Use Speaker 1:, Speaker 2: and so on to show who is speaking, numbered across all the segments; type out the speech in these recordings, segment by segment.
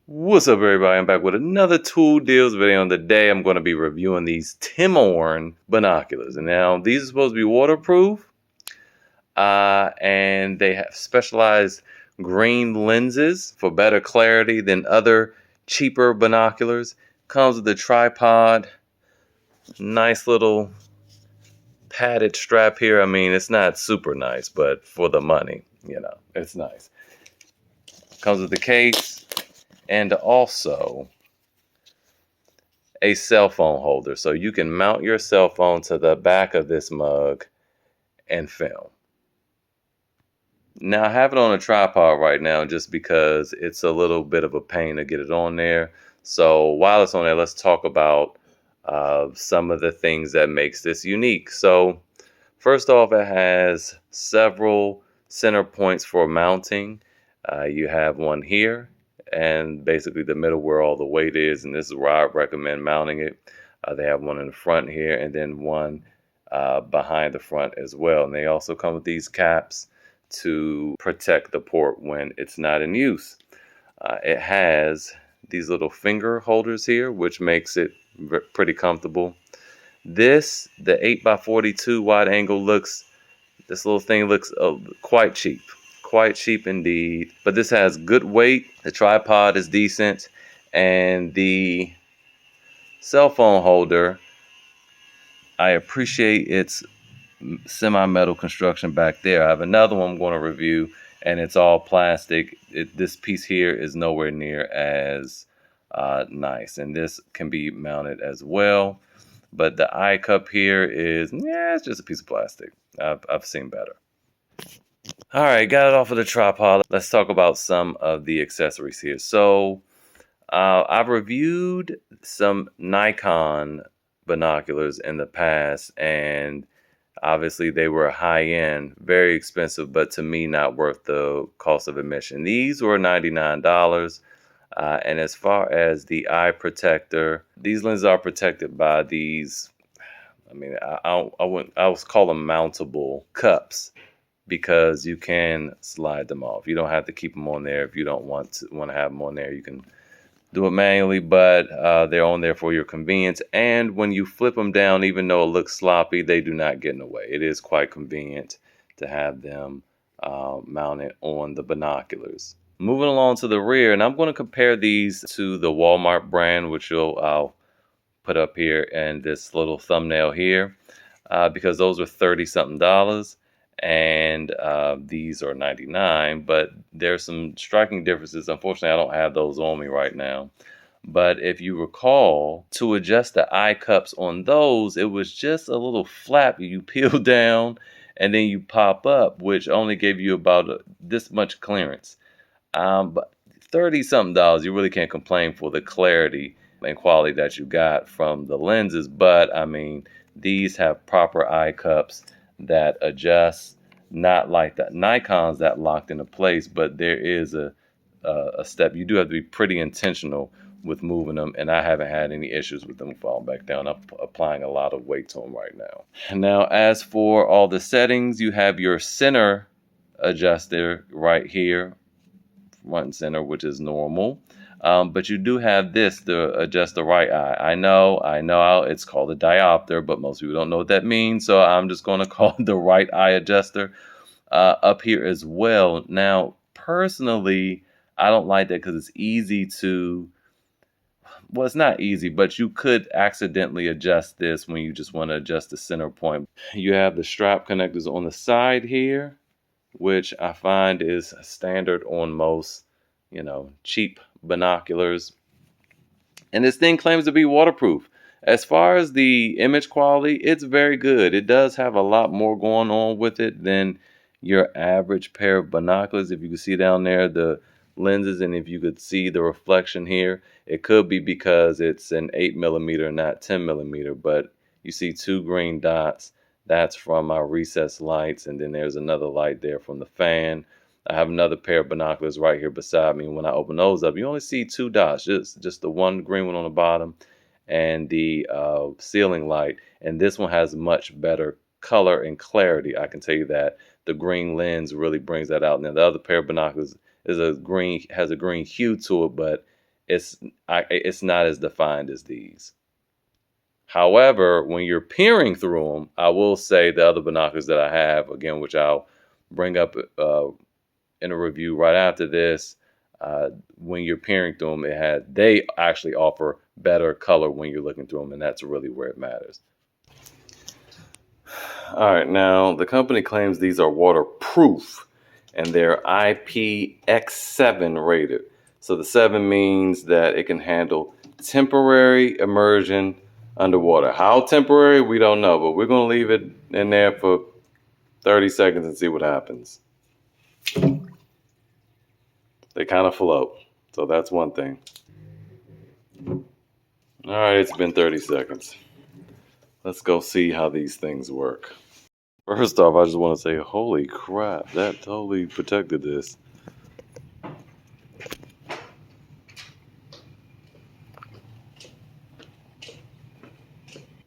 Speaker 1: What's up, everybody? I'm back with another tool deals video. And today I'm going to be reviewing these Timorn binoculars. And now these are supposed to be waterproof, and they have specialized green lenses for better clarity than other cheaper binoculars. Comes with a tripod, nice little padded strap here. I mean, it's not super nice, but for the money, it's nice. Comes with the case and also a cell phone holder, so you can mount your cell phone to the back of this mug and film. Now I have it on a tripod right now just because it's a little bit of a pain to get it on there. So while it's on there, let's talk about some of the things that makes this unique. So first off, it has several center points for mounting. You have one here, and basically the middle where all the weight is, and this is where I recommend mounting it. They have one in the front here, and then one behind the front as well. And they also come with these caps to protect the port when it's not in use. It has these little finger holders here, which makes it pretty comfortable. The 8x42 wide angle this little thing looks quite cheap. Quite cheap indeed. But this has good weight. The tripod is decent. And the cell phone holder, I appreciate its semi-metal construction back there. I have another one I'm going to review, and it's all plastic. This piece here is nowhere near as nice. And this can be mounted as well. But the eye cup here it's just a piece of plastic. I've seen better. All right, got it off of the tripod. Let's talk about some of the accessories here. So I've reviewed some Nikon binoculars in the past, and obviously they were high-end, very expensive, but to me not worth the cost of admission. These were $99. And as far as the eye protector, these lenses are protected by these, I would call them mountable cups, because you can slide them off. You don't have to keep them on there. If you don't want to have them on there, you can do it manually, but they're on there for your convenience. And when you flip them down, even though it looks sloppy, they do not get in the way. It is quite convenient to have them mounted on the binoculars. Moving along to the rear, and I'm going to compare these to the Walmart brand, which I'll put up here in this little thumbnail here, because those are $30-something. And these are $99, but there's some striking differences. Unfortunately, I don't have those on me right now. But if you recall, to adjust the eye cups on those, it was just a little flap. You peel down and then you pop up, which only gave you about this much clearance. But $30-something, you really can't complain for the clarity and quality that you got from the lenses. But I mean, these have proper eye cups that adjust, not like the Nikons that locked into place, but there is a step. You do have to be pretty intentional with moving them, and I haven't had any issues with them falling back down. I'm applying a lot of weight to them right now. Now, as for all the settings, you have your center adjuster right here, front and center, which is normal. But you do have this to adjust the right eye. I know, it's called a diopter, but most people don't know what that means. So I'm just going to call it the right eye adjuster up here as well. Now, personally, I don't like that because it's easy to, well, it's not easy, but you could accidentally adjust this when you just want to adjust the center point. You have the strap connectors on the side here, which I find is standard on most, cheap binoculars. And this thing claims to be waterproof. As far as the image quality, it's very good. It does have a lot more going on with it than your average pair of binoculars. If you can see down there the lenses, and if you could see the reflection here, it could be because it's an 8mm, not 10mm, but you see two green dots. That's from our recessed lights, and then there's another light there from the fan. I have another pair of binoculars right here beside me. When I open those up, you only see two dots, just the one green one on the bottom and the ceiling light. And this one has much better color and clarity. I can tell you that the green lens really brings that out. Now, the other pair of binoculars has a green hue to it, but it's not as defined as these. However, when you're peering through them, I will say the other binoculars that I have, again, which I'll bring up in a review right after this, when you're peering through them, they actually offer better color when you're looking through them, and that's really where it matters. All right, now the company claims these are waterproof, and they're IPX7 rated. So the 7 means that it can handle temporary immersion underwater. How temporary, we don't know, but we're going to leave it in there for 30 seconds and see what happens. They kind of float, so that's one thing. All right, it's been 30 seconds. Let's go see how these things work. First off, I just want to say, holy crap, that totally protected this.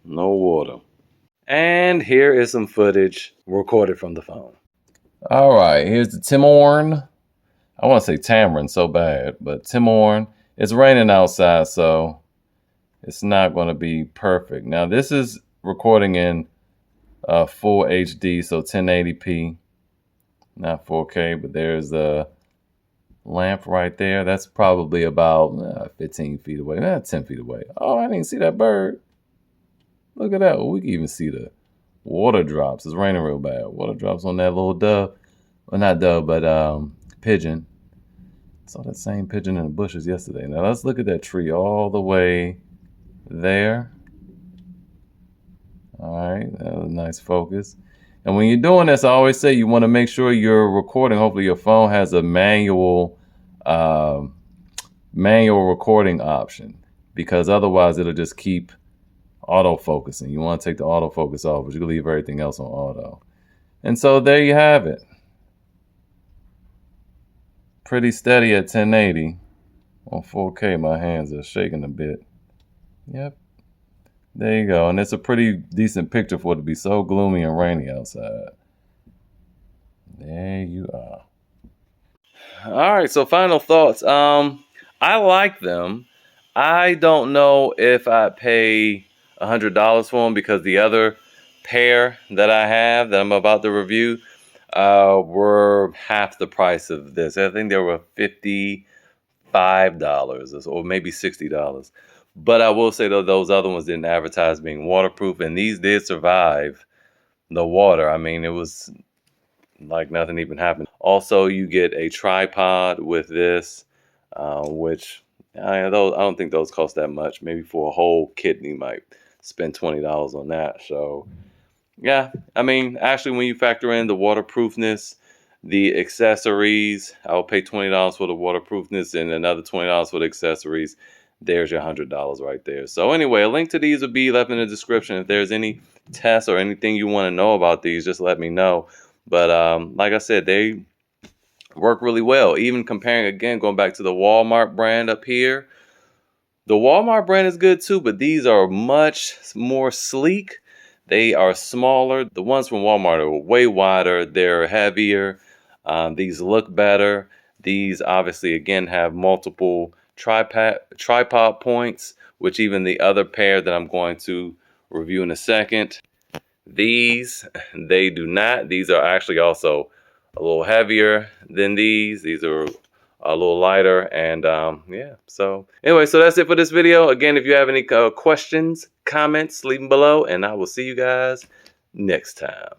Speaker 1: No water. And here is some footage recorded from the phone. All right, here's the Timorn. I want to say Timorn so bad, but Timorn. It's raining outside, so it's not going to be perfect. Now, this is recording in full HD, so 1080p, not 4K, but there's a lamp right there. That's probably about 15 feet away, not 10 feet away. Oh, I didn't see that bird. Look at that. We can even see the water drops. It's raining real bad. Water drops on that little dove. Well, not dove, but pigeon. I saw that same pigeon in the bushes yesterday. Now let's look at that tree all the way there. All right, that was a nice focus. And when you're doing this, I always say you want to make sure you're recording. Hopefully your phone has a manual recording option, because otherwise it'll just keep auto-focusing. You want to take the autofocus off, but you can leave everything else on auto. And so there you have it. Pretty steady at 1080. On 4K, my hands are shaking a bit. Yep. There you go. And it's a pretty decent picture for it to be so gloomy and rainy outside. There you are. All right, so final thoughts. I like them. I don't know if I'd pay $100 for them, because the other pair that I have that I'm about to review were half the price of this. I think they were $55 or maybe $60. But I will say, though, those other ones didn't advertise being waterproof, and these did survive the water. I mean, it was like nothing even happened. Also, you get a tripod with this, which I don't think those cost that much. Maybe for a whole kit, you might spend $20 on that. So, yeah, I mean, actually, when you factor in the waterproofness, the accessories, I'll pay $20 for the waterproofness and another $20 for the accessories. There's your $100 right there. So anyway, a link to these will be left in the description. If there's any tests or anything you want to know about these, just let me know. But like I said, they work really well. Even comparing, again, going back to the Walmart brand up here. The Walmart brand is good too, but these are much more sleek. They are smaller. The ones from Walmart are way wider. They're heavier. These look better. These obviously, again, have multiple tripod points, which even the other pair that I'm going to review in a second, they do not. These are actually also a little heavier than these. These are a little lighter, and yeah. So anyway, so that's it for this video. Again, if you have any questions, comments, leave them below, and I will see you guys next time.